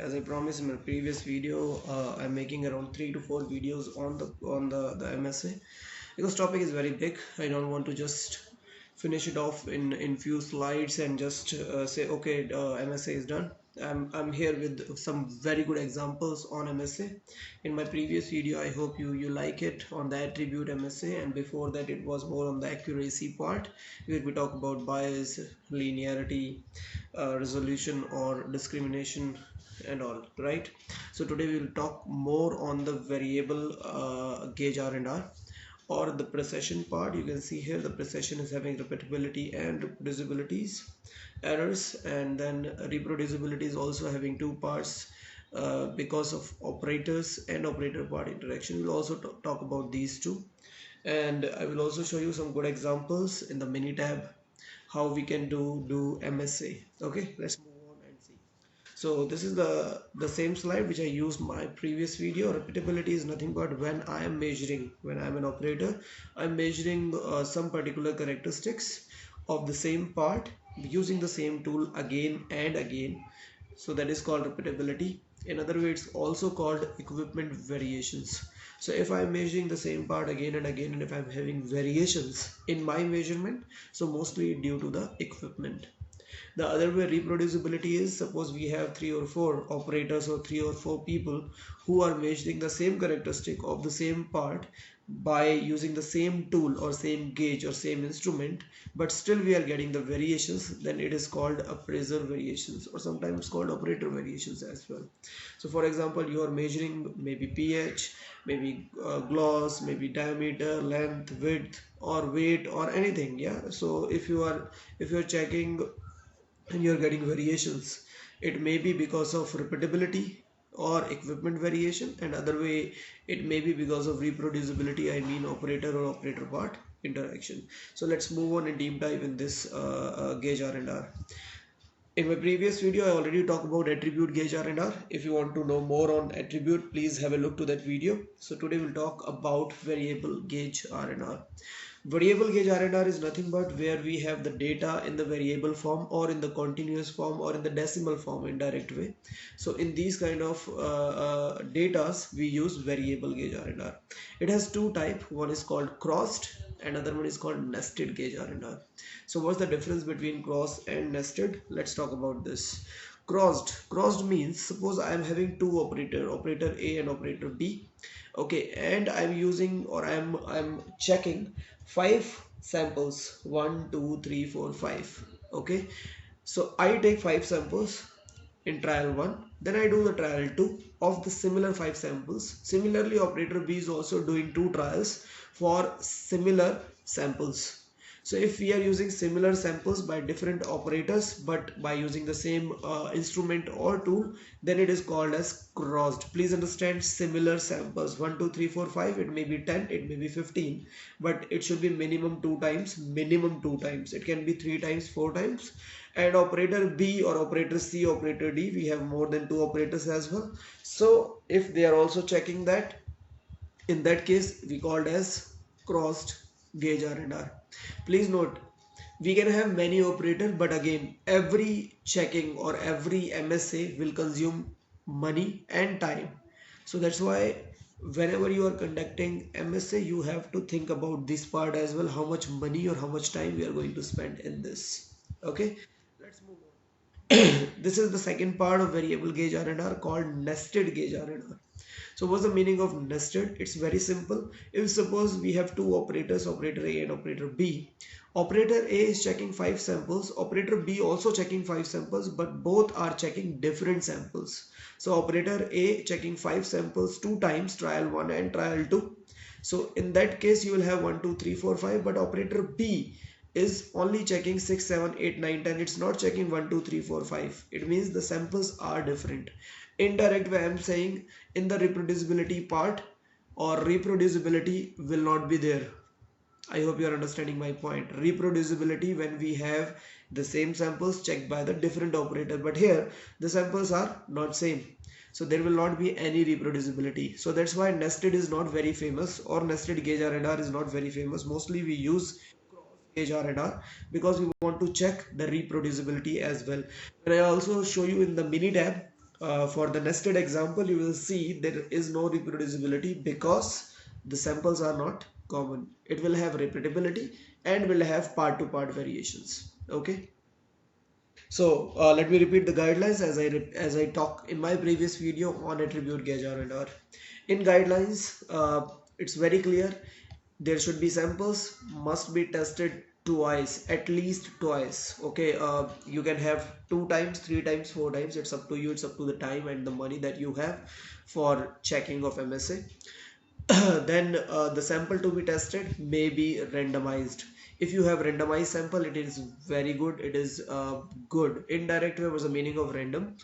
As I promised in my previous video, I'm making around 3 to 4 videos on the MSA because topic is very big. I don't want to just finish it off in few slides and just say okay, MSA is done. I'm here with some very good examples on MSA. In my previous video, I hope you like it on the attribute MSA, and before that it was more on the accuracy part where we talk about bias, linearity, resolution or discrimination and all, right? So today we will talk more on the variable gauge R&R or the precision part. You can see here the precision is having repeatability and reproducibilities errors, and then reproducibility is also having two parts because of operators and operator part interaction. We'll also talk about these two, and I will also show you some good examples in the mini tab how we can do MSA. Okay, let's move on and see. So this is the same slide which I used my previous video. Repeatability is nothing but when I am measuring, when I am an operator, I'm measuring some particular characteristics of the same part using the same tool again and again. So that is called repeatability. In other words, also called equipment variations. So if I'm measuring the same part again and again, and if I'm having variations in my measurement, so mostly due to the equipment. The other way reproducibility is, suppose we have 3 or 4 operators or 3 or 4 people who are measuring the same characteristic of the same part by using the same tool or same gauge or same instrument, but still we are getting the variations, then it is called appraiser variations, or sometimes called operator variations as well. So for example, you are measuring maybe pH, maybe gloss, maybe diameter, length, width, or weight, or anything. Yeah, so if you're checking and you're getting variations, it may be because of repeatability or equipment variation, and other way it may be because of reproducibility, I mean operator or operator part interaction. So let's move on and deep dive in this gauge R&R. In my previous video, I already talked about attribute gauge R&R. If you want to know more on attribute, please have a look to that video. So today we'll talk about variable gauge R&R. Variable gauge R&R is nothing but where we have the data in the variable form or in the continuous form or in the decimal form in direct way. So in these kind of datas, we use variable gauge R&R. It has two types. One is called crossed and another one is called nested gauge R&R. So what's the difference between crossed and nested? Let's talk about this. Crossed means, suppose I am having two operator A and operator B. Okay, and I'm using, or I'm checking 5 samples, 1 2 3 4 5. Okay, so I take 5 samples in trial 1, then I do the trial 2 of the similar 5 samples. Similarly, operator B is also doing 2 trials for similar samples. So if we are using similar samples by different operators but by using the same instrument or tool, then it is called as crossed. Please understand, similar samples, 1 2 3 4 5, it may be 10, it may be 15, but it should be minimum 2 times, it can be 3 times, 4 times. And operator B or operator C, operator D, we have more than 2 operators as well. So if they are also checking that, in that case we called as crossed gauge R&R. Please note, we can have many operators, but again every checking or every MSA will consume money and time. So that's why whenever you are conducting MSA, you have to think about this part as well, how much money or how much time we are going to spend in this. Okay, let's move on. This is the second part of variable gauge R&R called nested gauge R&R. So what's the meaning of nested? It's very simple. If suppose we have two operators, operator A and operator B. Operator A is checking 5 samples, operator B also checking 5 samples, but both are checking different samples. So operator A checking 5 samples 2 times, trial 1 and trial 2. So in that case you will have 1 2 3 4 5, but operator B is only checking 6 7 8 9 10. It's not checking 1 2 3 4 5. It means the samples are different. Indirect way, I'm saying, in the reproducibility part, or reproducibility will not be there. I hope you are understanding my point. Reproducibility, when we have the same samples checked by the different operator, but here the samples are not same, so there will not be any reproducibility. So that's why nested is not very famous, or nested gauge R&R is not very famous. Mostly we use gauge R&R because we want to check the reproducibility as well. And I also show you in the mini tab For the nested example, you will see there is no reproducibility because the samples are not common. It will have repeatability and will have part to part variations. Okay. So let me repeat the guidelines as I talk in my previous video on attribute Gage R&R. In guidelines, it's very clear. There should be samples, must be tested twice, at least twice. Okay, you can have 2 times, 3 times, 4 times. It's up to you. It's up to the time and the money that you have for checking of MSA. Then the sample to be tested may be randomized. If you have randomized sample, it is very good. It is good. Indirect way was the meaning of random.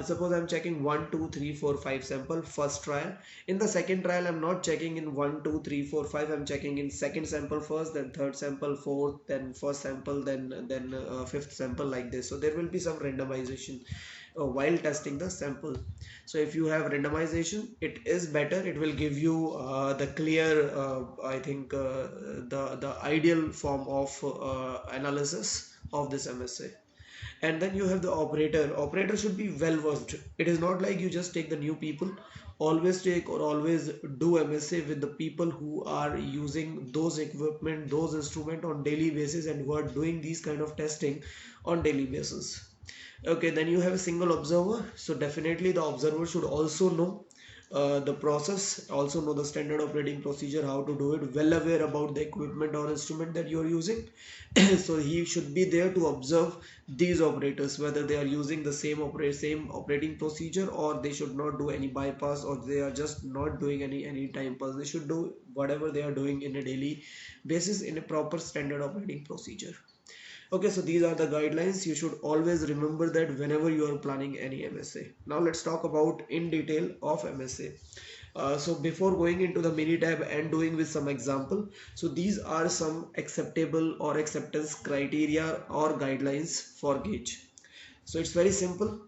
Suppose I'm checking 1 2 3 4 5 sample first trial. In the second trial, I'm not checking in 1 2 3 4 5. I'm checking in second sample first, then third sample, fourth, then first sample, then fifth sample, like this. So there will be some randomization while testing the sample. So if you have randomization, it is better. It will give you the clear, I think, the ideal form of analysis of this MSA. And then you have the operator should be well versed. It is not like you just take the new people. Always take or always do MSA with the people who are using those equipment, those instrument on daily basis, and who are doing these kind of testing on daily basis. Okay, then you have a single observer. So definitely the observer should also know the process, also know the standard operating procedure, how to do it, well aware about the equipment or instrument that you are using. So he should be there to observe these operators, whether they are using the same operating procedure, or they should not do any bypass, or they are just not doing any time pass. They should do whatever they are doing in a daily basis in a proper standard operating procedure. Okay, so these are the guidelines. You should always remember that whenever you are planning any MSA. Now let's talk about in detail of MSA. So before going into the mini tab and doing with some example, so these are some acceptable or acceptance criteria or guidelines for Gage. So it's very simple.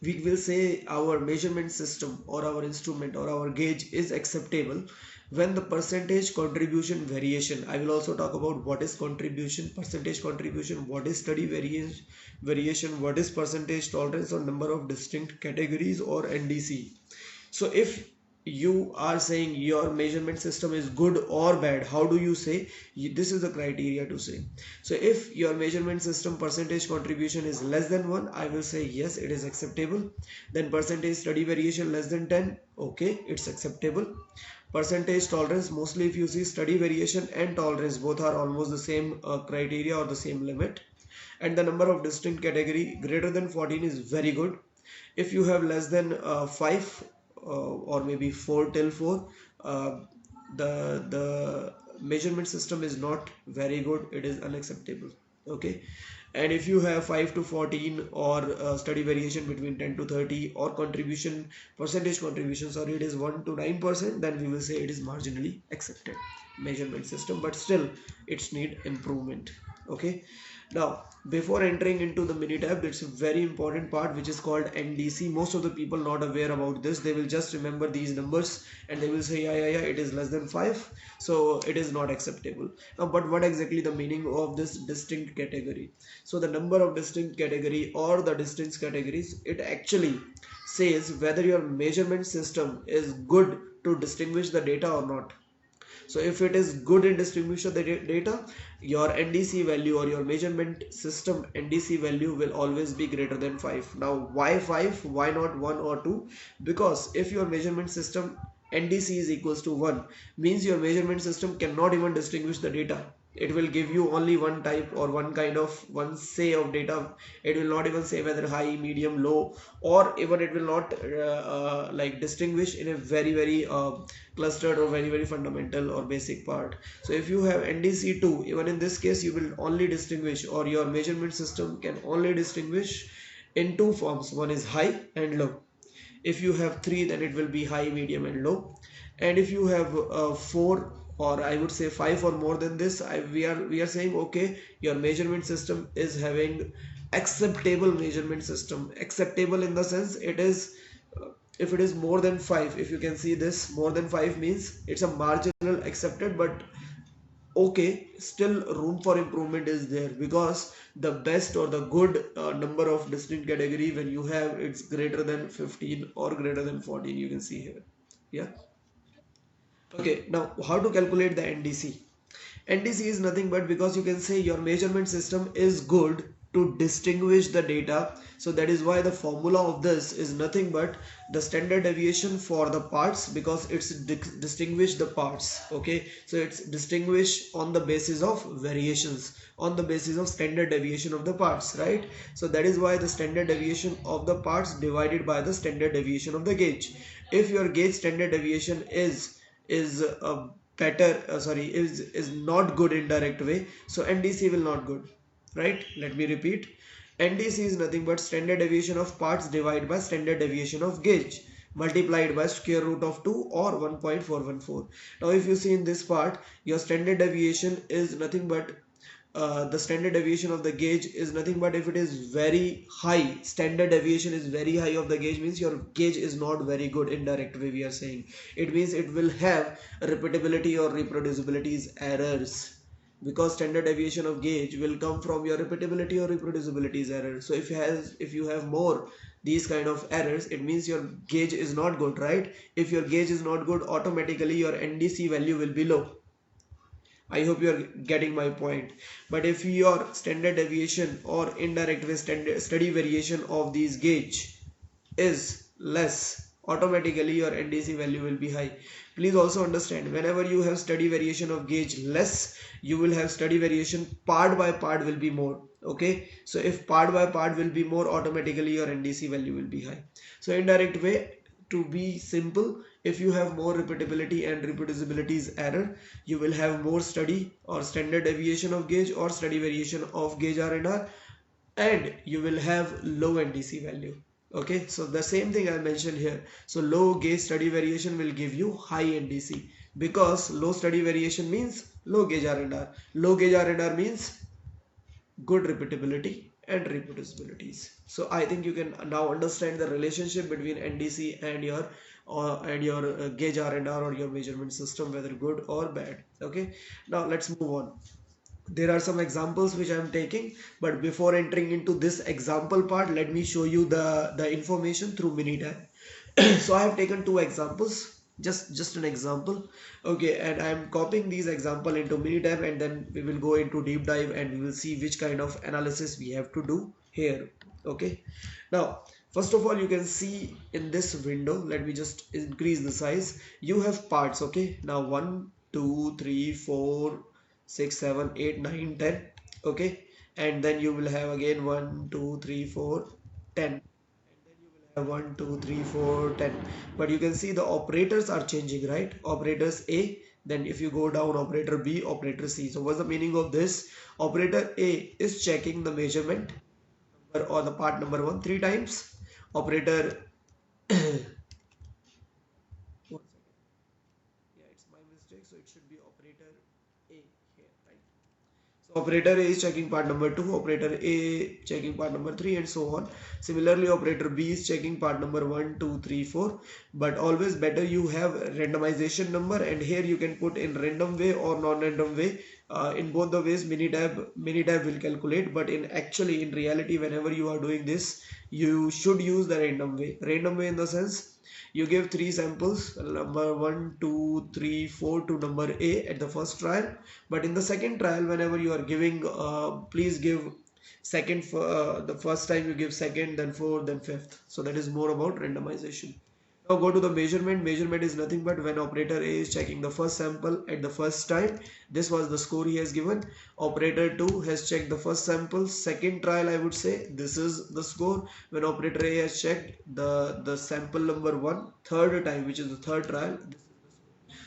We will say our measurement system or our instrument or our gauge is acceptable when the percentage contribution variation. I will also talk about what is contribution, percentage contribution, what is study variation, what is percentage tolerance on number of distinct categories or NDC. So if you are saying your measurement system is good or bad, how do you say? This is the criteria to say. So if your measurement system percentage contribution is less than 1, I will say yes, it is acceptable. Then percentage study variation less than 10, okay, it's acceptable. Percentage tolerance, mostly if you see study variation and tolerance, both are almost the same criteria or the same limit. And the number of distinct category greater than 14 is very good. If you have less than 5 or maybe 4 till 4, the measurement system is not very good, it is unacceptable. Okay, and if you have 5 to 14 or study variation between 10 to 30 or contribution percentage contribution, sorry, it is 1 to 9%, then we will say it is marginally accepted measurement system, but still it's need improvement. Okay, now before entering into the mini tab, it's a very important part which is called NDC. Most of the people not aware about this. They will just remember these numbers and they will say yeah, it is less than 5, so it is not acceptable. Now but what exactly the meaning of this distinct category? So the number of distinct category or the distinct categories, it actually says whether your measurement system is good to distinguish the data or not. So if it is good in distinguishing the data, your NDC value or your measurement system NDC value will always be greater than 5. Now why 5? Why not 1 or 2? Because if your measurement system NDC is equals to 1, means your measurement system cannot even distinguish the data. It will give you only one type or one say of data. It will not even say whether high, medium, low, or even it will not like distinguish in a very clustered or very fundamental or basic part. So if you have NDC2, even in this case you will only distinguish, or your measurement system can only distinguish in two forms. One is high and low. If you have 3, then it will be high, medium and low. And if you have 4, or I would say 5 or more than this, we are saying okay, your measurement system is having acceptable measurement system. Acceptable in the sense it is if it is more than 5, if you can see this, more than 5 means it's a marginal accepted, but okay, still room for improvement is there, because the best or the good number of distinct category, when you have it's greater than 15 or greater than 14, you can see here. Yeah. Okay, now how to calculate the NDC? NDC is nothing but, because you can say your measurement system is good to distinguish the data. So that is why the formula of this is nothing but the standard deviation for the parts, because it's distinguish the parts. Okay, so it's distinguish on the basis of variations, on the basis of standard deviation of the parts, right? So that is why the standard deviation of the parts divided by the standard deviation of the gauge. If your gauge standard deviation is better sorry is not good in direct way, so NDC will not good, right? Let me repeat, NDC is nothing but standard deviation of parts divided by standard deviation of gauge multiplied by square root of 2 or 1.414. Now if you see in this part, your standard deviation is nothing but the standard deviation of the gauge is nothing but, if it is very high, standard deviation is very high of the gauge, means your gauge is not very good in direct way, we are saying. It means it will have repeatability or reproducibilities errors, because standard deviation of gauge will come from your repeatability or reproducibilities error. So if you have more these kind of errors, it means your gauge is not good, right? If your gauge is not good, automatically your NDC value will be low. I hope you are getting my point. But if your standard deviation or indirect way steady variation of these gauge is less, automatically your NDC value will be high. Please also understand, whenever you have steady variation of gauge less, you will have steady variation part by part will be more. Okay, so if part by part will be more, automatically your NDC value will be high. So indirect way, to be simple, if you have more repeatability and reproducibilities error, you will have more steady or standard deviation of gauge or steady variation of gauge R&R, and you will have low NDC value. Okay, so the same thing I mentioned here. So low gauge steady variation will give you high NDC, because low steady variation means low gauge R&R. Low gauge R&R means good repeatability and reproducibilities. So I think you can now understand the relationship between NDC and your gauge R&R or your measurement system, whether good or bad. Okay, now let's move on. There are some examples which I am taking, but before entering into this example part, let me show you the information through Minitab. So I have taken two examples, just an example. Okay, and I am copying these example into Minitab, and then we will go into deep dive and we will see which kind of analysis we have to do here. Okay, now first of all, you can see in this window, let me just increase the size. You have parts. Okay, now 1 2 3 4 6 7 8 9 10. Okay, and then you will have again 1 2 3 4 10. 1 2 3 4 10. But you can see the operators are changing, right? Operators A, then if you go down, operator B, operator C. So what's the meaning of this? Operator A is checking the measurement or the part number 1 3 times. Operator one second. Yeah, it's my mistake, so it should be operator A here, right? So operator A is checking part number 2, operator A checking part number 3, and so on. Similarly, operator B is checking part number 1, 2, 3, 4. But always better you have randomization number, and here you can put in random way or non-random way. In both the ways, Minitab will calculate. But in reality, whenever you are doing this, you should use the random way. Random way in the sense, you give 3 samples, number 1 2 3 4 to number A at the first trial, but in the second trial, whenever you are giving, please give second for the first time you give second, then fourth, then fifth. So that is more about randomization. Now go to the measurement. Measurement is nothing but when operator A is checking the first sample at the first time. This was the score he has given. Operator 2 has checked the first sample. Second trial, I would say this is the score. When operator A has checked the sample number 1 third time, which is the third trial.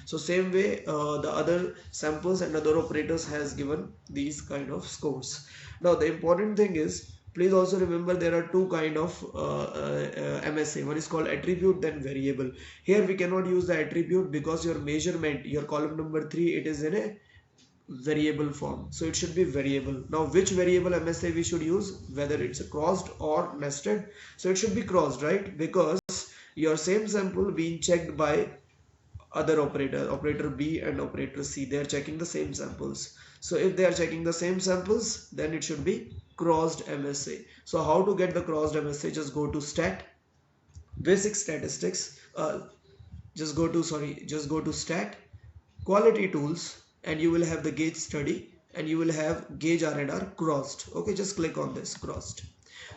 So same way the other samples and other operators has given these kind of scores. Now the important thing is, please also remember there are two kind of MSA. One is called attribute, then variable. Here we cannot use the attribute because your measurement, your column number 3, it is in a variable form, so it should be variable. Now which variable MSA we should use, whether it's a crossed or nested? So it should be crossed, right? Because your same sample being checked by other operator B and operator C. They are checking the same samples. So if they are checking the same samples, then it should be crossed MSA. So how to get the crossed MSA? Just go to stat, basic statistics. Just go to stat, quality tools, and you will have the gauge study, and you will have Gage R&R crossed. Okay, just click on this crossed.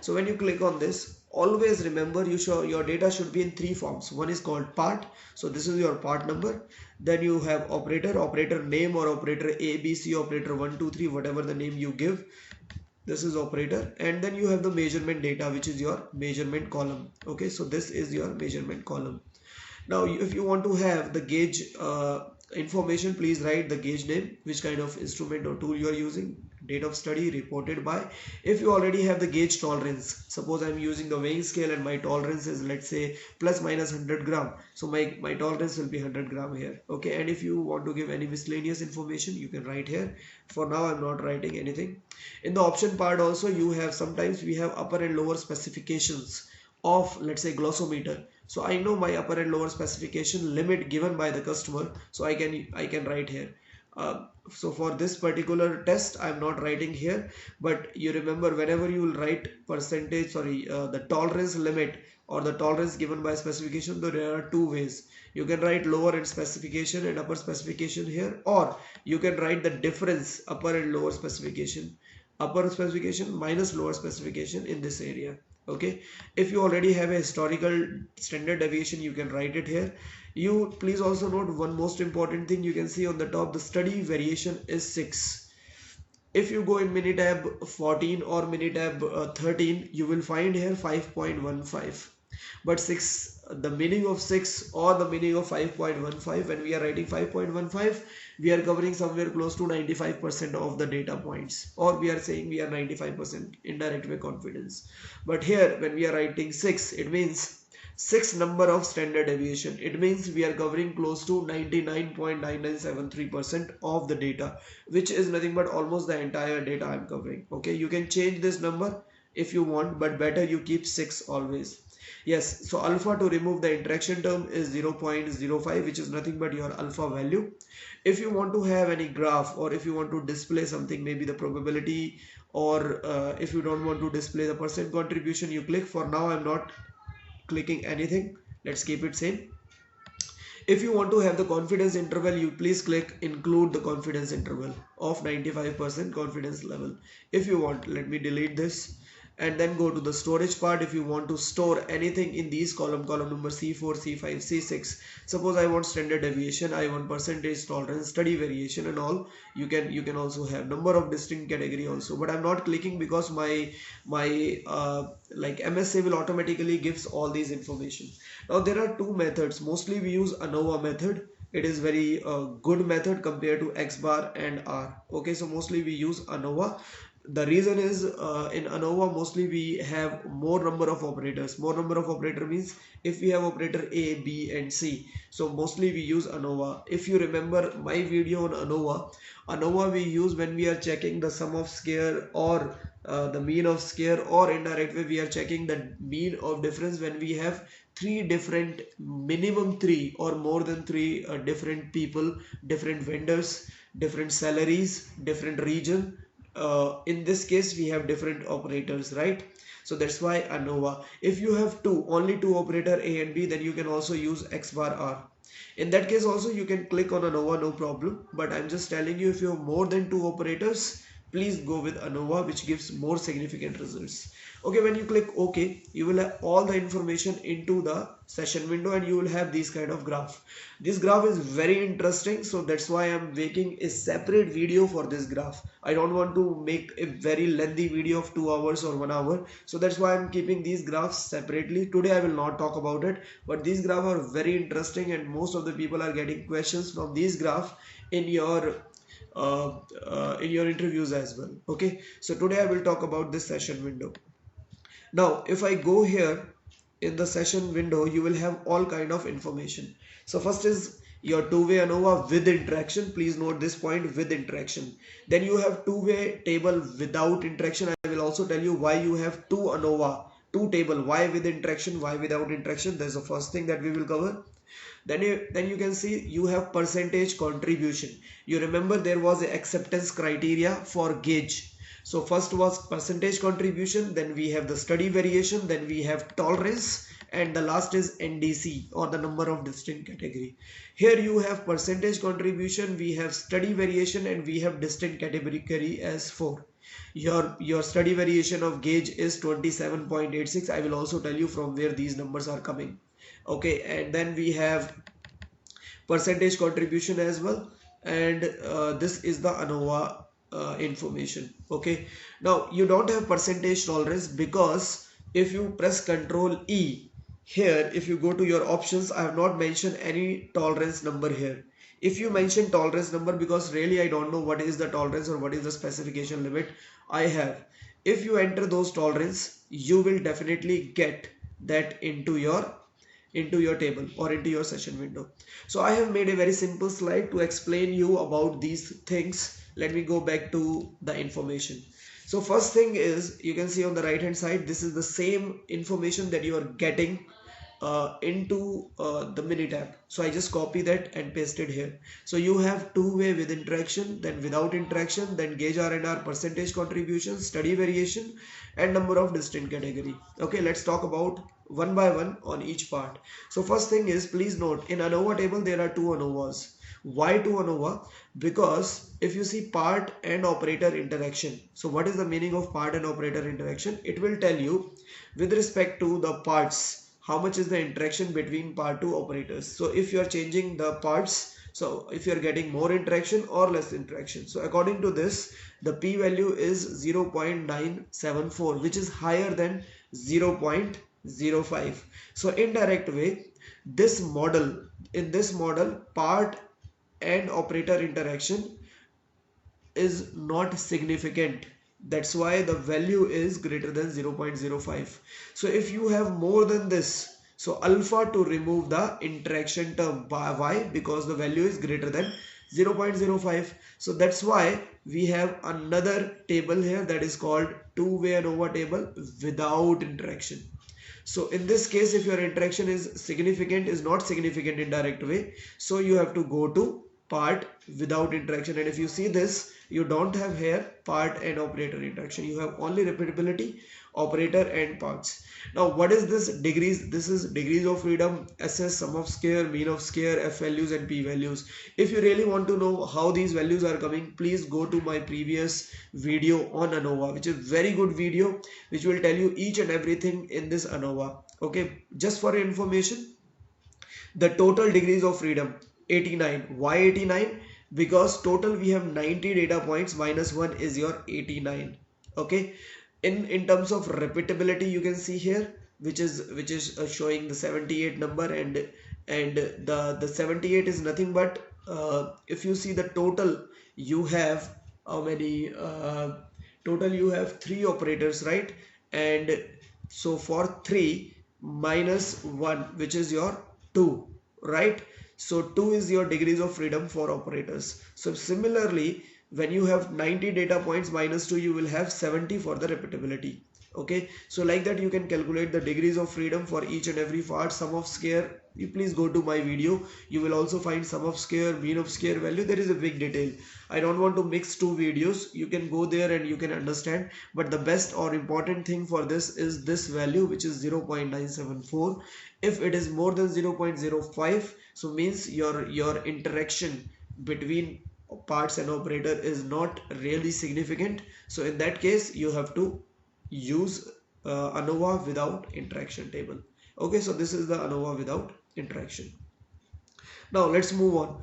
So when you click on this, always remember your data should be in three forms. One is called part, so this is your part number. Then you have operator name, or operator A, B, C, operator 1, 2, 3, whatever the name you give. This is operator, and then you have the measurement data, which is your measurement column. Okay, so this is your measurement column. Now if you want to have the gauge information, please write the gauge name, which kind of instrument or tool you are using, date of study, reported by. If you already have the gauge tolerance, suppose I'm using the weighing scale and my tolerance is, let's say, plus minus 100 gram, so my tolerance will be 100 gram here. Okay, and if you want to give any miscellaneous information, you can write here. For now I'm not writing anything. In the option part also, you have, sometimes we have upper and lower specifications of, let's say, glossometer. So I know my upper and lower specification limit given by the customer, so I can write here. So for this particular test I'm not writing here, but you remember, whenever you will write percentage, the tolerance limit or the tolerance given by specification, there are two ways. You can write lower end specification and upper specification here, or you can write the difference, upper and lower specification, upper specification minus lower specification in this area. Okay, if you already have a historical standard deviation, you can write it here. You please also note one most important thing. You can see on the top the study variation is 6. If you go in Minitab 14 or Minitab 13, you will find here 5.15. But 6, the meaning of 6 or the meaning of 5.15, when we are writing 5.15, we are covering somewhere close to 95% of the data points, or we are saying we are 95% indirect way confidence. But here when we are writing 6, it means 6 number of standard deviation. It means we are covering close to 99.9973% of the data, which is nothing but almost the entire data I am covering. Okay, you can change this number if you want, but better you keep 6 always. Yes, so alpha to remove the interaction term is 0.05, which is nothing but your alpha value. If you want to have any graph, or if you want to display something, maybe the probability, or if you don't want to display the percent contribution, you click. For now I'm not clicking anything, let's keep it same. If you want to have the confidence interval, you please click include the confidence interval of 95% confidence level. If you want, let me delete this, and then go to the storage part. If you want to store anything in these column number C4, C5, C6, suppose I want standard deviation, I want percentage tolerance, study variation and all, you can also have number of distinct category also, but I'm not clicking because my like MSA will automatically gives all these information. Now there are two methods. Mostly we use ANOVA method. It is very good method compared to X bar and R. Okay, so mostly we use ANOVA. The reason is in ANOVA mostly we have more number of operators. More number of operator means if we have operator A, B and C, so mostly we use ANOVA. If you remember my video on ANOVA we use when we are checking the sum of square or the mean of square, or indirect way we are checking the mean of difference when we have minimum three or more than three different people, different vendors, different salaries, different region. In this case we have different operators, right? So that's why ANOVA. If you have only two operator A and B, then you can also use X bar R. In that case also you can click on ANOVA, no problem, but I'm just telling you, if you have more than two operators, please go with ANOVA, which gives more significant results. Okay, when you click OK, you will have all the information into the session window, and you will have this kind of graph. This graph is very interesting, so that's why I'm making a separate video for this graph. I don't want to make a very lengthy video of 2 hours or 1 hour, so that's why I'm keeping these graphs separately. Today I will not talk about it, but these graphs are very interesting, and most of the people are getting questions from these graphs in your interviews as well. Okay, so today I will talk about this session window. Now if I go here in the session window, you will have all kind of information. So first is your two-way ANOVA with interaction. Please note this point, with interaction. Then you have two-way table without interaction. I will also tell you why you have two ANOVA two table, why with interaction, why without interaction. That's the first thing that we will cover. Then you can see you have percentage contribution. You remember there was a acceptance criteria for Gage. So first was percentage contribution, then we have the study variation, then we have tolerance, and the last is NDC, or the number of distinct category. Here you have percentage contribution, we have study variation, and we have distinct category as 4. Your study variation of Gage is 27.86. I will also tell you from where these numbers are coming. Okay, and then we have percentage contribution as well, and this is the ANOVA information. Okay, now you don't have percentage tolerance, because if you press Ctrl E here, if you go to your options, I have not mentioned any tolerance number here. If you mention tolerance number, because really I don't know what is the tolerance or what is the specification limit I have, if you enter those tolerance, you will definitely get that into your table or into your session window. So I have made a very simple slide to explain you about these things. Let me go back to the information. So first thing is, you can see on the right hand side, this is the same information that you are getting into the mini tab. So I just copy that and paste it here. So you have two-way with interaction, then without interaction, then Gage R&R percentage contribution, study variation, and number of distinct category. Okay, let's talk about one by one on each part. So first thing is, please note, in ANOVA table there are two ANOVAs. Why two ANOVA? Because if you see part and operator interaction, so what is the meaning of part and operator interaction? It will tell you with respect to the parts, how much is the interaction between part two operators. So if you are changing the parts, so if you are getting more interaction or less interaction. So according to this, the p value is 0.974, which is higher than 0.05. So indirect way, in this model, part and operator interaction is not significant. That's why the value is greater than 0.05. So if you have more than this, so alpha to remove the interaction term. Why? Because the value is greater than 0.05. So that's why we have another table here that is called two-way ANOVA table without interaction. So in this case, if your interaction is not significant in direct way, so you have to go to part without interaction. And if you see this, you don't have here part and operator interaction. You have only repeatability, operator, and parts. Now what is this degrees? This is degrees of freedom, SS, sum of square, mean of square, F values, and P values. If you really want to know how these values are coming, please go to my previous video on ANOVA, which is very good video, which will tell you each and everything in this ANOVA. Okay, just for your information, the total degrees of freedom 89. Why 89? Because total we have 90 data points, minus 1 is your 89. Okay, in terms of repeatability, you can see here, which is showing the 78 number, and the 78 is nothing but if you see the total, you have how many total you have 3 operators, right? And so for 3 minus 1, which is your 2, right? So 2 is your degrees of freedom for operators. So similarly, when you have 90 data points minus 2, you will have 70 for the repeatability. Okay, so like that you can calculate the degrees of freedom for each and every part. Sum of square, you please go to my video, you will also find sum of square, mean of square value. There is a big detail. I don't want to mix two videos. You can go there and you can understand, but the best or important thing for this is this value, which is 0.974. if it is more than 0.05, so means your interaction between parts and operator is not really significant. So in that case, you have to use ANOVA without interaction table. Okay, so this is the ANOVA without interaction. Now let's move on.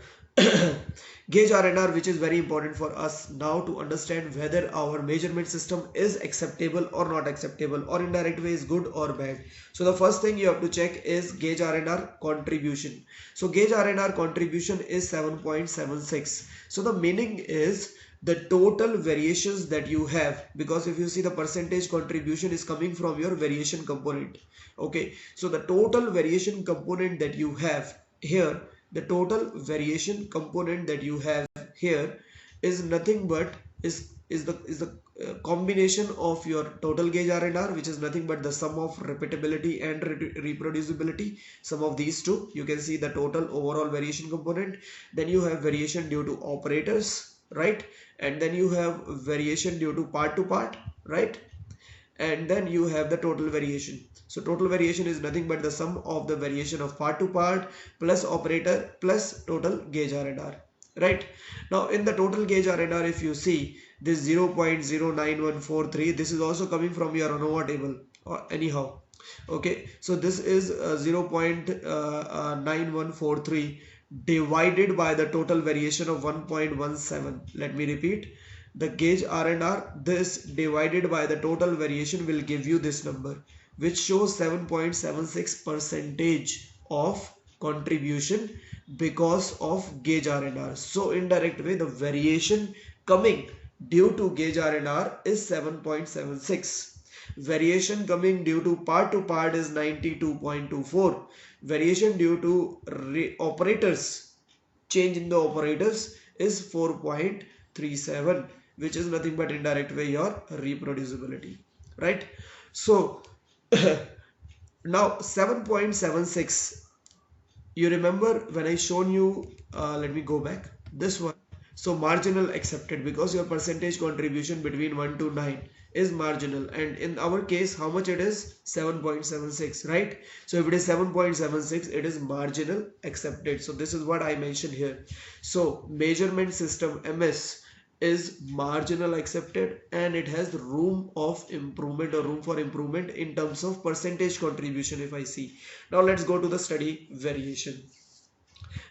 Gage R&R, which is very important for us now to understand whether our measurement system is acceptable or not acceptable, or indirect way is good or bad. So the first thing you have to check is Gage R&R contribution. So Gage R&R contribution is 7.76. So the meaning is the total variations that you have, because if you see the percentage contribution is coming from your variation component. Okay, so the total variation component that you have here, the total variation component that you have here is nothing but is combination of your total gauge R&R, which is nothing but the sum of repeatability and reproducibility, sum of these two. You can see the total overall variation component. Then you have variation due to operators, right? And then you have variation due to part, right? And then you have the total variation. So total variation is nothing but the sum of the variation of part to part plus operator plus total gauge R&R, right? Now in the total gauge R&R, if you see this 0.09143, this is also coming from your ANOVA table anyhow. Okay, so this is 0.9143 divided by the total variation of 1.17. Let me repeat, the gauge R&R, this divided by the total variation will give you this number, which shows 7.76 percentage of contribution because of gauge R&R. So indirect way, the variation coming due to gauge R&R is 7.76. Variation coming due to part is 92.24. Variation due to operators, change in the operators, is 4.37, which is nothing but indirect way your reproducibility, right? So now 7.76, you remember when I shown you, let me go back, this one. So marginal accepted, because your percentage contribution between 1 to 9 is marginal, and in our case how much it is? 7.76, right? So if it is 7.76, it is marginal accepted. So this is what I mentioned here. So measurement system MS is marginal accepted, and it has room of improvement or room for improvement in terms of percentage contribution. If I see, now let's go to the study variation.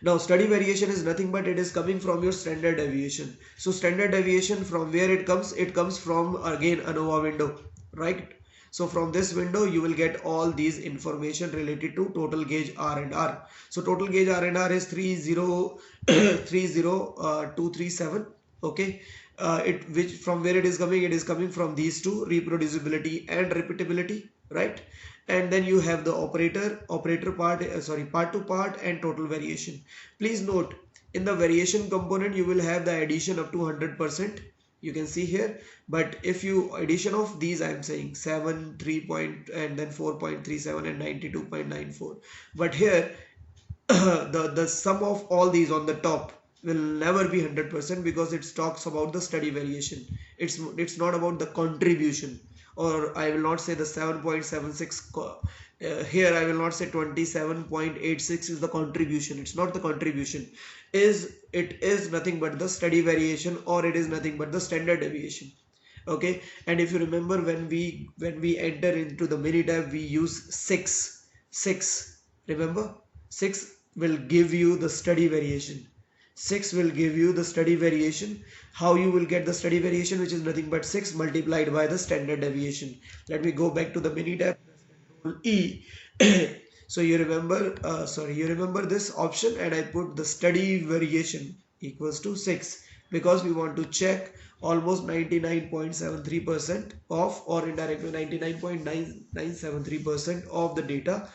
Now study variation is nothing but it is coming from your standard deviation. So standard deviation, from where it comes? It comes from again ANOVA window, right? So from this window you will get all these information related to total gauge R&R. So total gauge R&R is 30237. Okay, which from where it is coming? It is coming from these two, reproducibility and repeatability, right? And then you have the operator part, part to part and total variation. Please note, in the variation component you will have the addition up to 100%, you can see here. But if you addition of these, I am saying 7, 3 point, and then 4.37 and 92.94. But here the sum of all these on the top will never be 100%, because it talks about the study variation. It's not about the contribution, or I will not say the 7.76 here I will not say 27.86 is the contribution. It's not the contribution. It is nothing but the study variation, or it is nothing but the standard deviation. Okay, and if you remember, when we enter into the mini tab, we use 6. Remember, 6 will give you the study variation. 6 will give you the study variation. How you will get the study variation, which is nothing but 6 multiplied by the standard deviation. Let me go back to the mini tab, E. So you remember, you remember this option, and I put the study variation equals to 6, because we want to check almost 99.73% of, or indirectly 99.9973% of the data.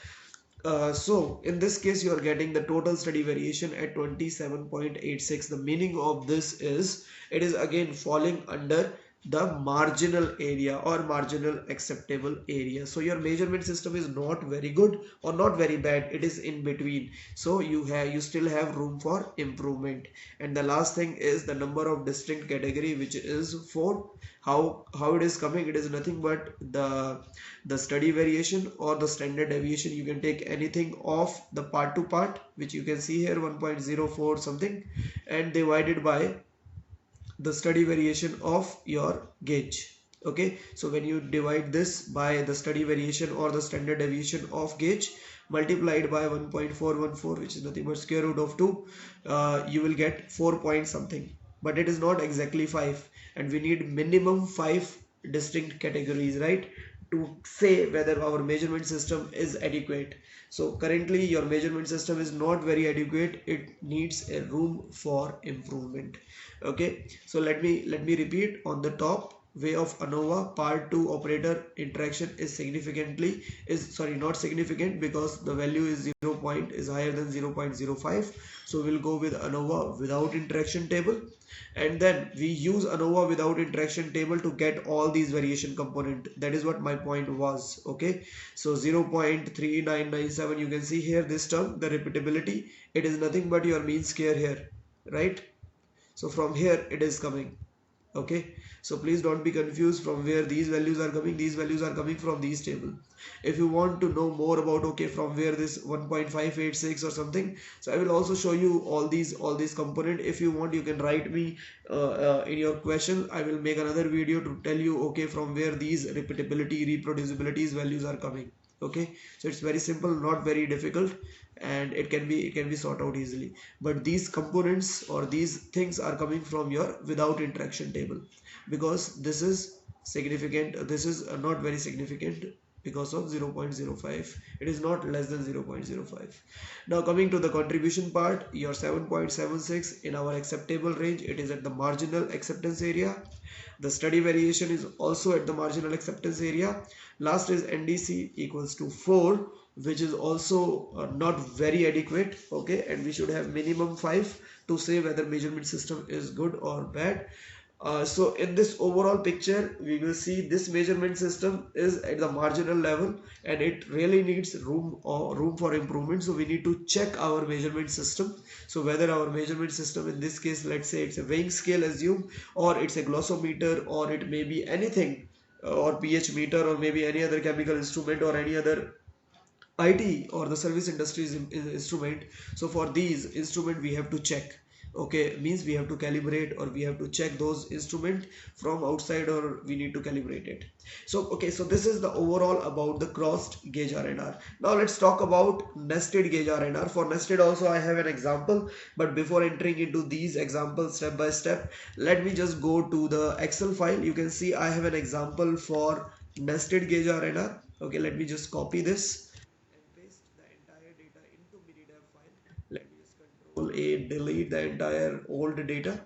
So in this case you are getting the total study variation at 27.86. The meaning of this is, it is again falling under the marginal area or marginal acceptable area. So your measurement system is not very good or not very bad, it is in between. So you still have room for improvement. And the last thing is the number of distinct category, which is 4. How it is coming? It is nothing but the study variation or the standard deviation. You can take anything of the part to part, which you can see here 1.04 something, and divided by the study variation of your gauge. Okay, so when you divide this by the study variation or the standard deviation of gauge multiplied by 1.414, which is nothing but square root of 2, you will get 4 point something, but it is not exactly 5, and we need minimum 5 distinct categories, right, to say whether our measurement system is adequate. So currently your measurement system is not very adequate, it needs a room for improvement. Okay, so let me repeat. On the top way of ANOVA part 2 operator interaction is not significant because the value is is higher than 0.05. So we'll go with ANOVA without interaction table, and then we use ANOVA without interaction table to get all these variation component. That is what my point was. Okay, so 0.3997, you can see here this term, the repeatability, it is nothing but your mean square here, right? So from here it is coming. Okay, so please don't be confused from where these values are coming. These values are coming from these table. If you want to know more about, okay, from where this 1.586 or something, so I will also show you all these component. If you want, you can write me in your question. I will make another video to tell you, okay, from where these repeatability, reproducibility values are coming. Okay, so it's very simple, not very difficult, and it can be sorted out easily. But these components or these things are coming from your without interaction table, because this is significant, this is not very significant because of 0.05. It is not less than 0.05. Now coming to the contribution part, your 7.76 in our acceptable range, it is at the marginal acceptance area. The study variation is also at the marginal acceptance area. Last is NDC equals to 4, which is also not very adequate. Okay, and we should have minimum 5 to say whether measurement system is good or bad. So in this overall picture, we will see this measurement system is at the marginal level and it really needs room for improvement. So we need to check our measurement system. So whether our measurement system, in this case, let's say it's a weighing scale, assume, or it's a glossometer, or it may be anything, or pH meter, or maybe any other chemical instrument, or any other IT or the service industry's instrument. So for these instrument we have to check. Okay, means we have to calibrate, or we have to check those instrument from outside, or we need to calibrate it. So okay, so this is the overall about the crossed gauge R&R. Now let's talk about nested gauge R&R. For nested also I have an example, but before entering into these examples step by step, let me just go to the Excel file. You can see I have an example for nested gauge R&R. Okay, let me just copy this and paste the entire data into Minitab file. Let me just Control A, delete the entire old data,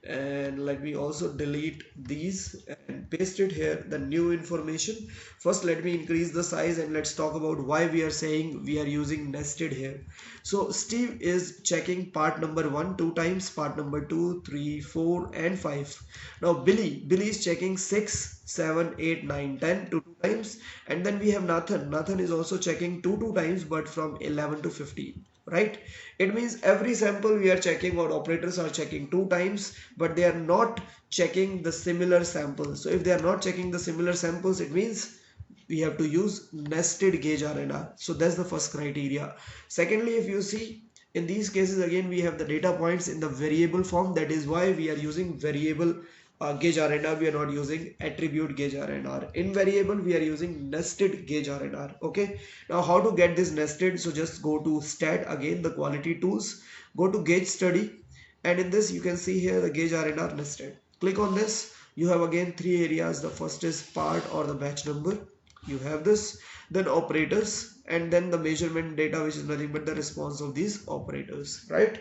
and let me also delete these and paste it here, the new information. First let me increase the size and let's talk about why we are saying we are using nested here. So Steve is checking part number 1 2 times, part number 2 3 4 and 5. Now Billy is checking 6 7 8 9 10 2 times, and then we have Nathan is also checking 2 times, but from 11 to 15, right? It means every sample we are checking, or operators are checking 2 times, but they are not checking the similar samples. So if they are not checking the similar samples, it means we have to use nested gauge R&R. So that's the first criteria. Secondly, if you see in these cases, again we have the data points in the variable form. That is why we are using variable gauge R&R. We are not using attribute gauge R&R. In variable we are using nested gauge R&R. Okay, now how to get this nested? So just go to stat, again the quality tools, go to gauge study, and in this you can see here the gauge R&R nested. Click on this. You have again 3 areas. The first is part or the batch number, you have this, then operators, and then the measurement data, which is nothing but the response of these operators, right?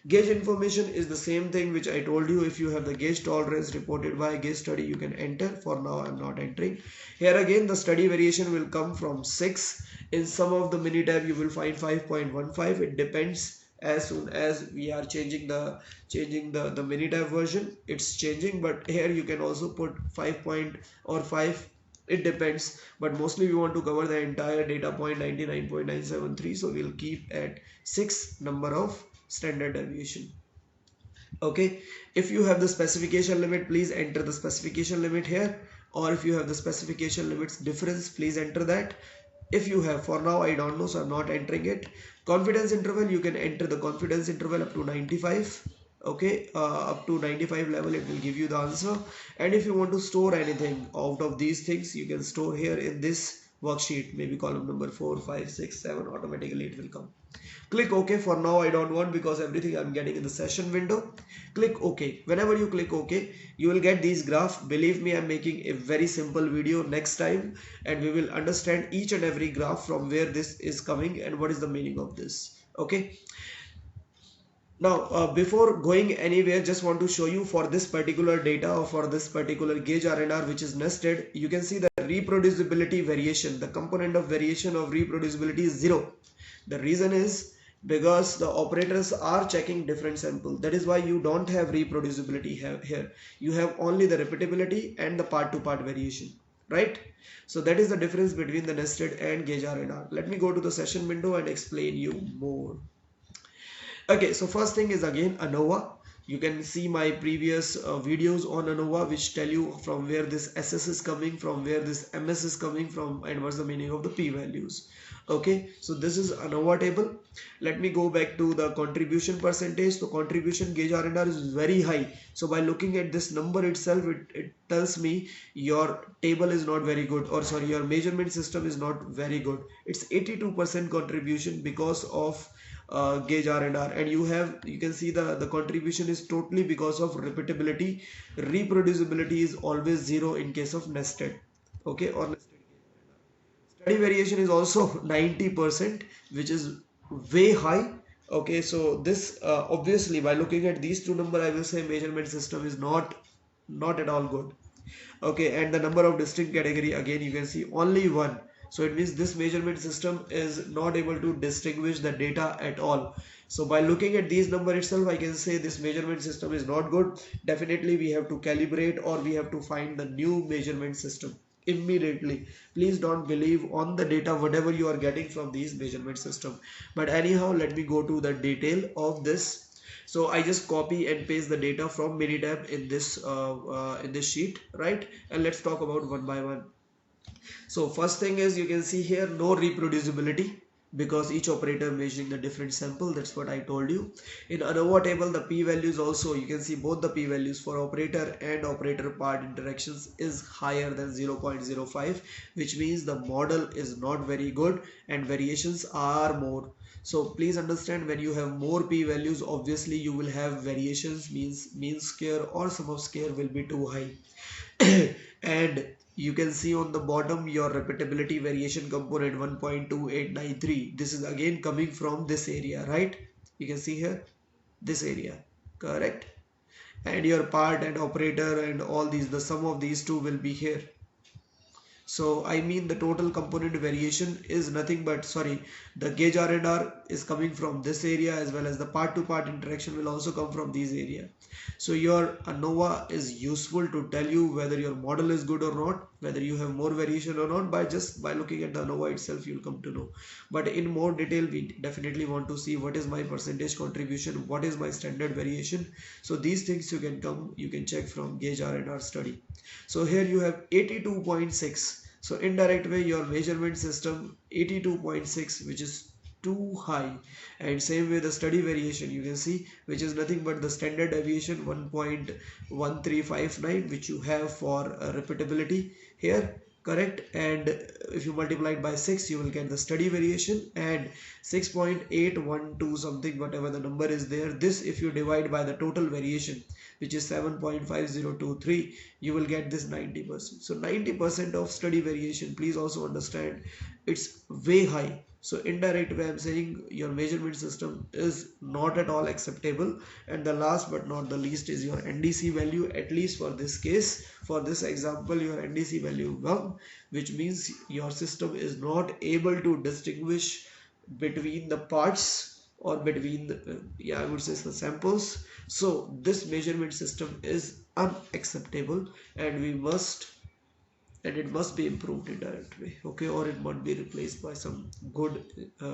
Gauge information is the same thing which I told you. If you have the gauge tolerance reported by gauge study, you can enter. For now I'm not entering. Here again the study variation will come from 6. In some of the Minitab you will find 5.15. It depends, as soon as we are changing the Minitab version, it's changing, but here you can also put 5. It depends, but mostly we want to cover the entire data point 99.973, so we'll keep at 6 number of standard deviation. Okay, if you have the specification limit, please enter the specification limit here, or if you have the specification limits difference, please enter that. If you have, for now I don't know, so I'm not entering it. Confidence interval, you can enter the confidence interval up to 95. Okay, up to 95 level it will give you the answer. And if you want to store anything out of these things, you can store here in this worksheet, maybe column number 4 5 6 7, automatically it will come. Click OK. For now I don't want, because everything I'm getting in the session window. Click OK. Whenever you click OK, you will get these graphs. Believe me, I'm making a very simple video next time, and we will understand each and every graph from where this is coming and what is the meaning of this. Okay, Now, before going anywhere, just want to show you for this particular data or for this particular Gage R&R which is nested, you can see the reproducibility variation. The component of variation of reproducibility is 0. The reason is because the operators are checking different sample. That is why you don't have reproducibility here. You have only the repeatability and the part-to-part variation, right? So that is the difference between the nested and Gage R&R. Let me go to the session window and explain you more. Okay, so first thing is again ANOVA. You can see my previous videos on ANOVA which tell you from where this SS is coming, from where this MS is coming from, and what's the meaning of the p-values. Okay, so this is ANOVA table. Let me go back to the contribution percentage. So contribution Gage R&R is very high. So by looking at this number itself, it tells me your table is not very good, or sorry, your measurement system is not very good. It's 82% contribution because of Gage R&R, and you can see the contribution is totally because of repeatability. Reproducibility is always 0 in case of nested, okay, or nested. Study variation is also 90%, which is way high. Okay, so this obviously by looking at these two numbers, I will say measurement system is not at all good. Okay, and the number of distinct category, again you can see only one. So it means this measurement system is not able to distinguish the data at all. So by looking at these number itself, I can say this measurement system is not good. Definitely we have to calibrate, or we have to find the new measurement system immediately. Please don't believe on the data whatever you are getting from these measurement system. But anyhow, let me go to the detail of this. So I just copy and paste the data from Minitab in this sheet, right? And let's talk about one by one. So first thing is, you can see here no reproducibility because each operator measuring the different sample. That's what I told you. In ANOVA table, the p-values also, you can see both the p-values for operator and operator part interactions is higher than 0.05, which means the model is not very good and variations are more. So please understand, when you have more p-values, obviously you will have variations, means mean square or sum of square will be too high. And you can see on the bottom your repeatability variation component 1.2893. This is again coming from this area, right? You can see here this area, correct? And your part and operator and all these, the sum of these two will be here. So I mean the total component variation is nothing but, sorry, the Gage R&R is coming from this area, as well as the part-to-part interaction will also come from these area. So your ANOVA is useful to tell you whether your model is good or not, whether you have more variation or not. By looking at the ANOVA itself, you'll come to know. But in more detail, we definitely want to see what is my percentage contribution, what is my standard variation. So these things you can check from Gage R&R study. So here you have 82.6. So indirect way, your measurement system 82.6, which is too high. And same way the study variation, you can see, which is nothing but the standard deviation 1.1359, which you have for repeatability here, correct? And if you multiply it by 6, you will get the study variation, and 6.812 something, whatever the number is there. This, if you divide by the total variation, which is 7.5023, you will get this 90%. So 90% of study variation, please also understand, it's way high. So indirect way, I'm saying your measurement system is not at all acceptable. And the last but not the least is your NDC value. At least for this case, for this example, your NDC value 1, which means your system is not able to distinguish between the parts, or between the, yeah, I would say the samples. So this measurement system is unacceptable, and it must be improved in direct way, okay, or it might be replaced by some good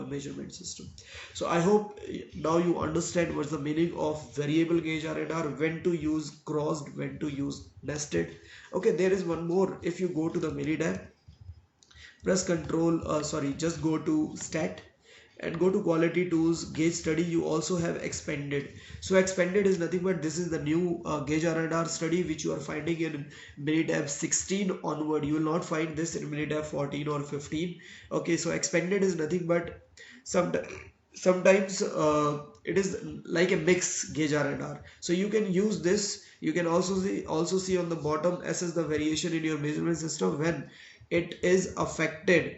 measurement system. So I hope now you understand what's the meaning of variable Gage R&R, when to use crossed, when to use nested. Okay, there is one more. If you go to the Minitab, press control, just go to stat and go to quality tools, Gage study. You also have expanded. So expanded is nothing but this is the new Gage R&R study, which you are finding in Minitab 16 onward. You will not find this in Minitab 14 or 15. Okay, so expanded is nothing but sometimes it is like a mix Gage R&R. So you can use this. You can also see on the bottom, assess the variation in your measurement system when it is affected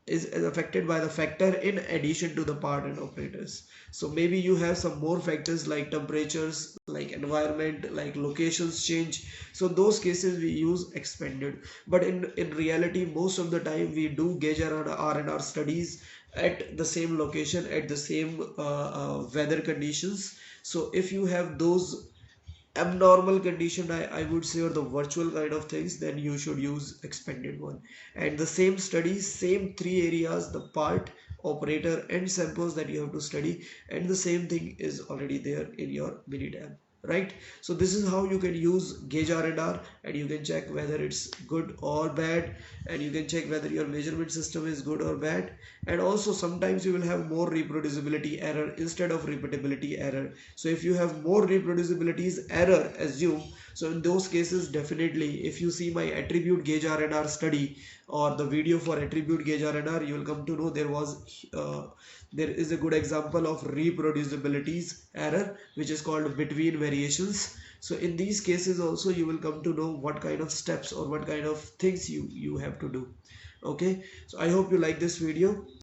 is affected by the factor in addition to the part and operators. So maybe you have some more factors like temperatures, like environment, like locations change. So those cases we use expanded. But in reality, most of the time we do Gage R&R studies at the same location, at the same weather conditions. So if you have those abnormal condition, I would say, or the virtual kind of things, then you should use expanded one. And the same studies, same three areas, the part, operator and samples that you have to study, and the same thing is already there in your mini tab, right? So this is how you can use Gauge R&R, and you can check whether it's good or bad, and you can check whether your measurement system is good or bad. And also sometimes you will have more reproducibility error instead of repeatability error. So if you have more reproducibilities error, assume, so in those cases, definitely if you see my attribute Gauge R&R study or the video for attribute Gauge R&R, you will come to know there is a good example of reproducibilities error, which is called between variations. So in these cases also you will come to know what kind of steps or what kind of things you have to do. Okay, so I hope you like this video.